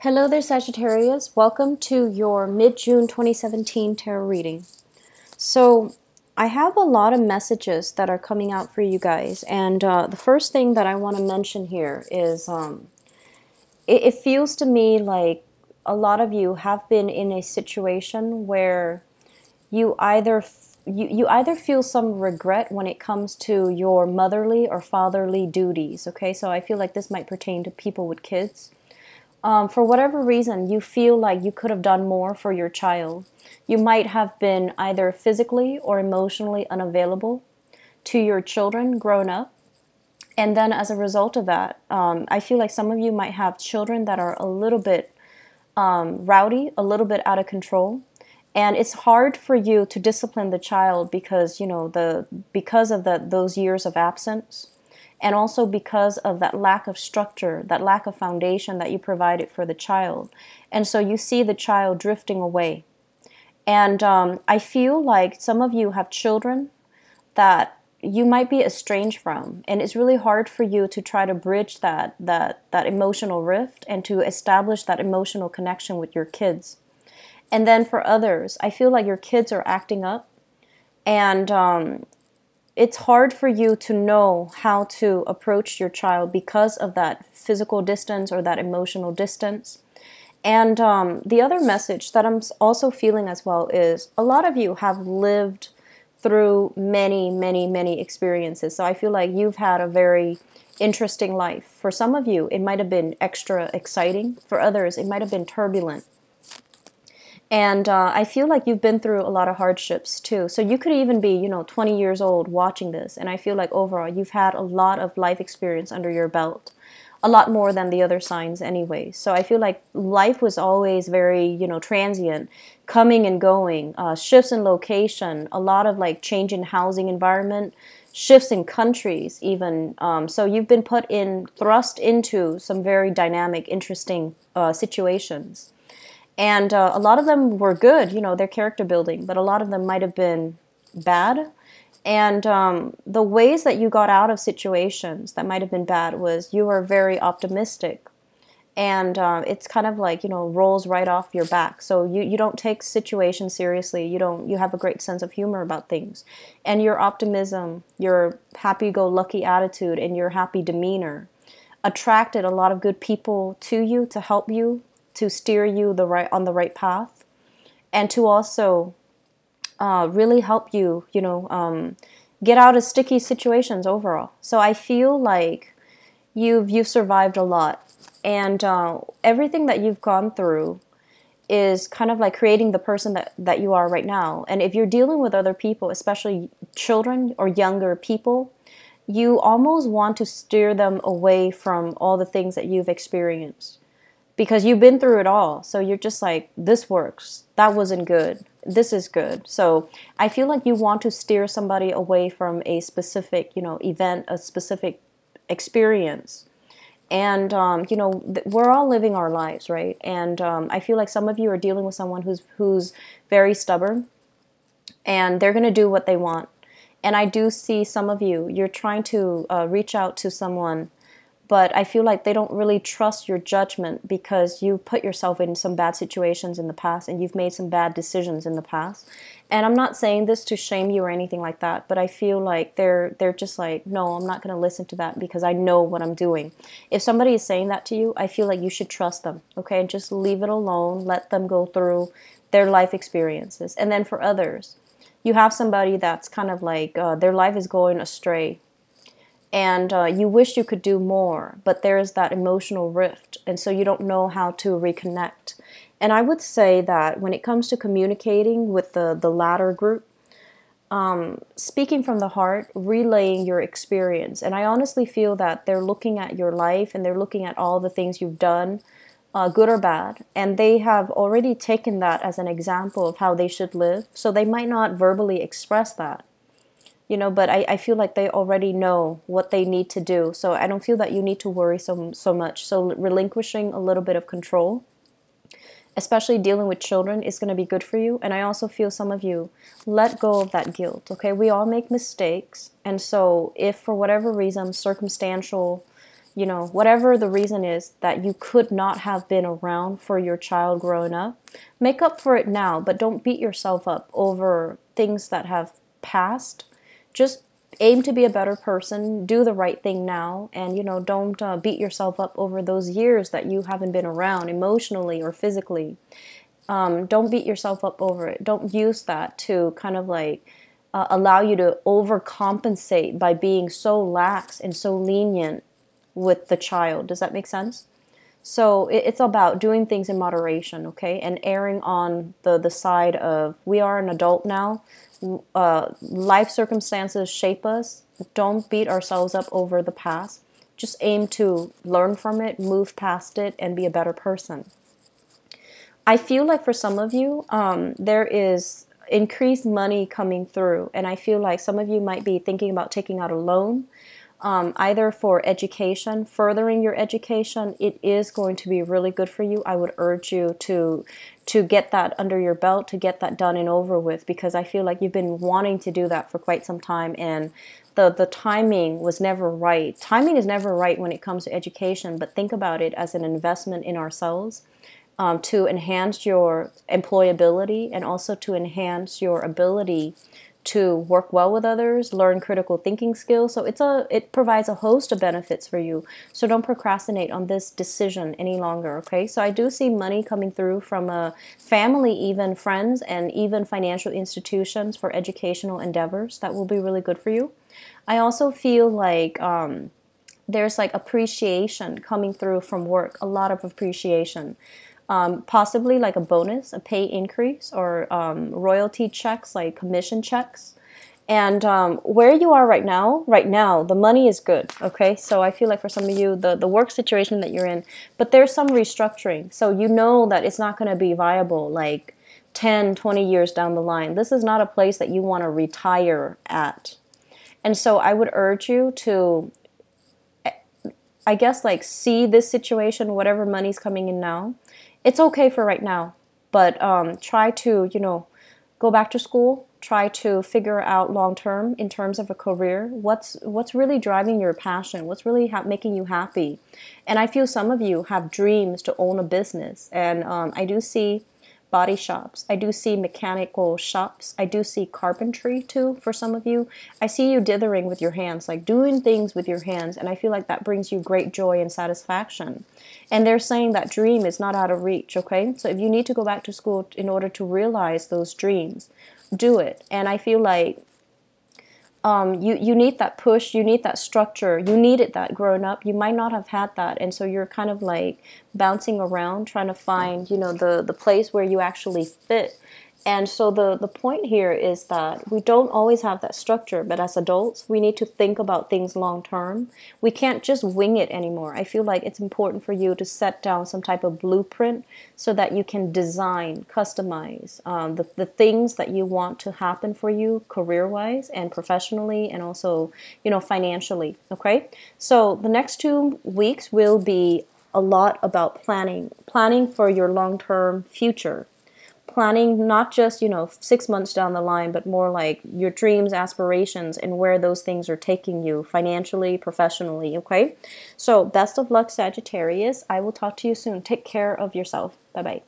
Hello there, Sagittarius. Welcome to your mid-June 2017 tarot reading. So, I have a lot of messages that are coming out for you guys, and the first thing that I want to mention here is it feels to me like a lot of you have been in a situation where you either feel some regret when it comes to your motherly or fatherly duties. Okay, so I feel like this might pertain to people with kids. For whatever reason, you feel like you could have done more for your child. You might have been either physically or emotionally unavailable to your children grown up. And then as a result of that, I feel like some of you might have children that are a little bit rowdy, a little bit out of control. And it's hard for you to discipline the child because, because of those years of absence. And also because of that lack of structure, that lack of foundation that you provided for the child. And so you see the child drifting away. And I feel like some of you have children that you might be estranged from. And it's really hard for you to try to bridge that emotional rift and to establish that emotional connection with your kids. And then for others, I feel like your kids are acting up. And it's hard for you to know how to approach your child because of that physical distance or that emotional distance. And the other message that I'm also feeling as well is a lot of you have lived through many, many, many experiences. So I feel like you've had a very interesting life. For some of you, it might have been extra exciting. For others, it might have been turbulent. And I feel like you've been through a lot of hardships too. So you could even be, 20 years old watching this. And I feel like overall you've had a lot of life experience under your belt. A lot more than the other signs anyway. So I feel like life was always very, transient, coming and going, shifts in location, a lot of like change in housing environment, shifts in countries even. So you've been thrust into some very dynamic, interesting situations. And a lot of them were good, they're character building, but a lot of them might have been bad. And the ways that you got out of situations that might have been bad was you were very optimistic. And it's kind of like, rolls right off your back. So you don't take situations seriously. You have a great sense of humor about things. And your optimism, your happy-go-lucky attitude, and your happy demeanor attracted a lot of good people to you to help you, to steer you on the right path, and to also really help you, get out of sticky situations overall. So I feel like you've survived a lot, and everything that you've gone through is kind of like creating the person that you are right now. And if you're dealing with other people, especially children or younger people, you almost want to steer them away from all the things that you've experienced. Because you've been through it all. So you're just like, this works. That wasn't good. This is good. So I feel like you want to steer somebody away from a specific, event, a specific experience. And, we're all living our lives, right? And I feel like some of you are dealing with someone who's very stubborn. And they're going to do what they want. And I do see some of you're trying to reach out to someone, but I feel like they don't really trust your judgment because you put yourself in some bad situations in the past and you've made some bad decisions in the past. And I'm not saying this to shame you or anything like that, but I feel like they're just like, no, I'm not going to listen to that because I know what I'm doing. If somebody is saying that to you, I feel like you should trust them, okay? Just leave it alone. Let them go through their life experiences. And then for others, you have somebody that's kind of like their life is going astray. And you wish you could do more, but there's that emotional rift, and so you don't know how to reconnect. And I would say that when it comes to communicating with the latter group, speaking from the heart, relaying your experience, and I honestly feel that they're looking at your life and they're looking at all the things you've done, good or bad, and they have already taken that as an example of how they should live, so they might not verbally express that. But I feel like they already know what they need to do. So I don't feel that you need to worry so much. So relinquishing a little bit of control, especially dealing with children, is going to be good for you. And I also feel some of you let go of that guilt. Okay, we all make mistakes. And so if for whatever reason, circumstantial, you know, whatever the reason is that you could not have been around for your child growing up, make up for it now, but don't beat yourself up over things that have passed. Just aim to be a better person, do the right thing now, and, you know, don't beat yourself up over those years that you haven't been around emotionally or physically. Don't beat yourself up over it. Don't use that to kind of like allow you to overcompensate by being so lax and so lenient with the child. Does that make sense? So it's about doing things in moderation, okay? And erring on the side of, we are an adult now. Life circumstances shape us. Don't beat ourselves up over the past. Just aim to learn from it, move past it, and be a better person. I feel like for some of you, there is increased money coming through. And I feel like some of you might be thinking about taking out a loan. Either for education, furthering your education. It is going to be really good for you. I would urge you to get that under your belt, to get that done and over with, because I feel like you've been wanting to do that for quite some time, and the timing was never right. Timing is never right when it comes to education, but think about it as an investment in ourselves, to enhance your employability and also to enhance your ability to work well with others, learn critical thinking skills. So it provides a host of benefits for you. So don't procrastinate on this decision any longer, okay? So I do see money coming through from a family, even friends, and even financial institutions for educational endeavors. That will be really good for you. I also feel like there's like appreciation coming through from work, a lot of appreciation. Possibly like a bonus, a pay increase, or royalty checks, like commission checks. And where you are right now, the money is good, okay? So I feel like for some of you, the work situation that you're in, but there's some restructuring. So you know that it's not going to be viable like 10, 20 years down the line. This is not a place that you want to retire at. And so I would urge you to, I guess, like see this situation, whatever money's coming in now. It's okay for right now, but try to, you know, go back to school, try to figure out long term in terms of a career, what's really driving your passion, what's really making you happy. And I feel some of you have dreams to own a business, and I do see body shops, I do see mechanical shops, I do see carpentry too for some of you. I see you dithering with your hands, like doing things with your hands, and I feel like that brings you great joy and satisfaction. And they're saying that dream is not out of reach, okay? So if you need to go back to school in order to realize those dreams, do it. And I feel like you need that push, you need that structure, you needed that growing up. You might not have had that, and so you're kind of like bouncing around trying to find, you know, the place where you actually fit. And so the point here is that we don't always have that structure, but as adults, we need to think about things long term. We can't just wing it anymore. I feel like it's important for you to set down some type of blueprint so that you can design, customize the things that you want to happen for you career-wise and professionally, and also, you know, financially, okay? So the next 2 weeks will be a lot about planning for your long-term future. Planning not just, you know, 6 months down the line, but more like your dreams, aspirations, and where those things are taking you financially, professionally, okay? So best of luck, Sagittarius. I will talk to you soon. Take care of yourself. Bye-bye.